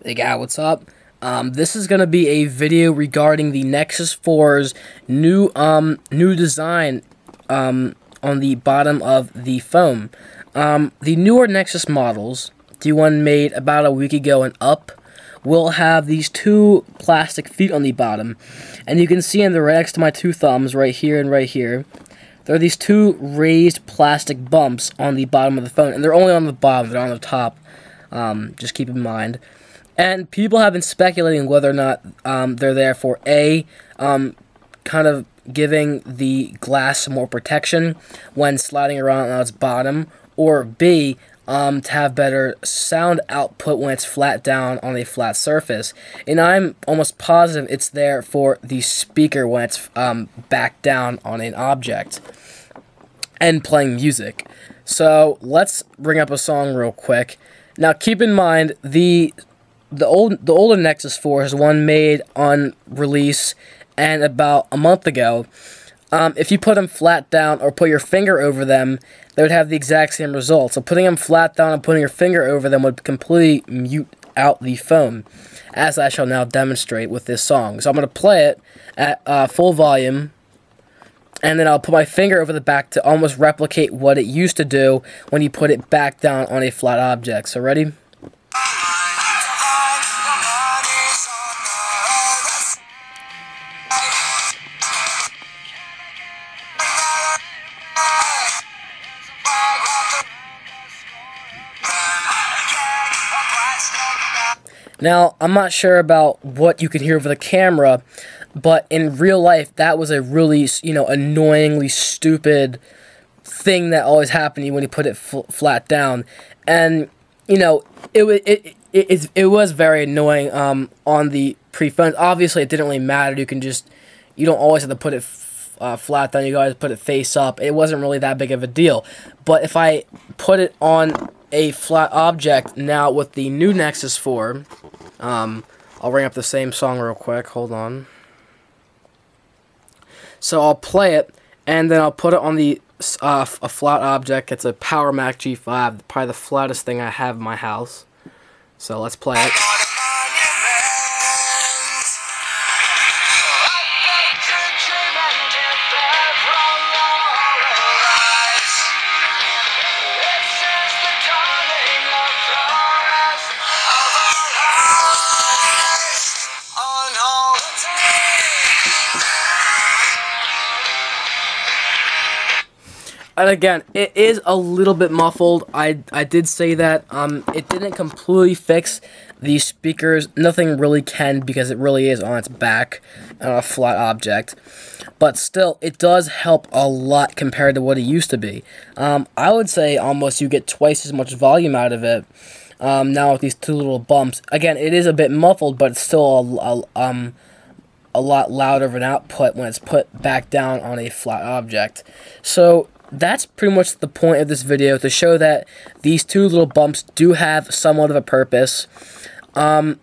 Hey guys, what's up? This is gonna be a video regarding the Nexus 4's new design on the bottom of the phone. The newer Nexus models, the one made about a week ago and up, will have these two plastic feet on the bottom, and you can see in the right next to my two thumbs, right here and right here, there are these two raised plastic bumps on the bottom of the phone, and they're only on the bottom, they're on the top. Just keep in mind. And people have been speculating whether or not they're there for A, kind of giving the glass some more protection when sliding around on its bottom, or B, to have better sound output when it's flat down on a flat surface. And I'm almost positive it's there for the speaker when it's back down on an object and playing music. So let's bring up a song real quick. Now keep in mind the older Nexus 4 is one made on release and about a month ago. If you put them flat down or put your finger over them, they would have the exact same result. So putting them flat down and putting your finger over them would completely mute out the phone, as I shall now demonstrate with this song. So I'm going to play it at full volume, and then I'll put my finger over the back to almost replicate what it used to do when you put it back down on a flat object. So ready? Now, I'm not sure about what you can hear over the camera, but in real life, that was a really, annoyingly stupid thing that always happened to you when you put it flat down. And, it was very annoying on the pre-phones. Obviously, it didn't really matter. You don't always have to put it flat down. You guys put it face up. It wasn't really that big of a deal. But if I put it on a flat object now with the new Nexus 4, I'll bring up the same song real quick. Hold on. So I'll play it, and then I'll put it on the a flat object. It's a Power Mac G5, probably the flattest thing I have in my house. So let's play it. And again, it is a little bit muffled. I did say that. It didn't completely fix the speakers. Nothing really can, because it really is on its back on a flat object. But still, it does help a lot compared to what it used to be. I would say almost you get twice as much volume out of it now with these two little bumps. Again, it is a bit muffled, but it's still a lot louder of an output when it's put back down on a flat object. So that's pretty much the point of this video, to show that these two little bumps do have somewhat of a purpose. They're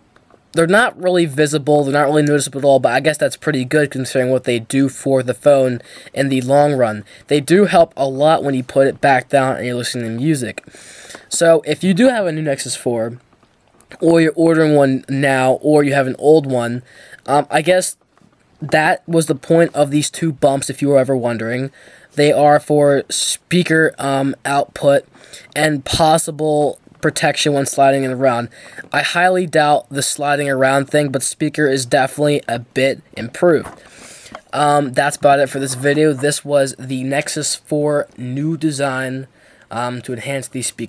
not really visible, they're not really noticeable at all, but I guess that's pretty good considering what they do for the phone in the long run. They do help a lot when you put it back down and you're listening to music. So if you do have a new Nexus 4, or you're ordering one now, or you have an old one, I guess that was the point of these two bumps, if you were ever wondering. They are for speaker output and possible protection when sliding around. I highly doubt the sliding around thing, but speaker is definitely a bit improved. That's about it for this video. This was the Nexus 4 new design to enhance these speakers.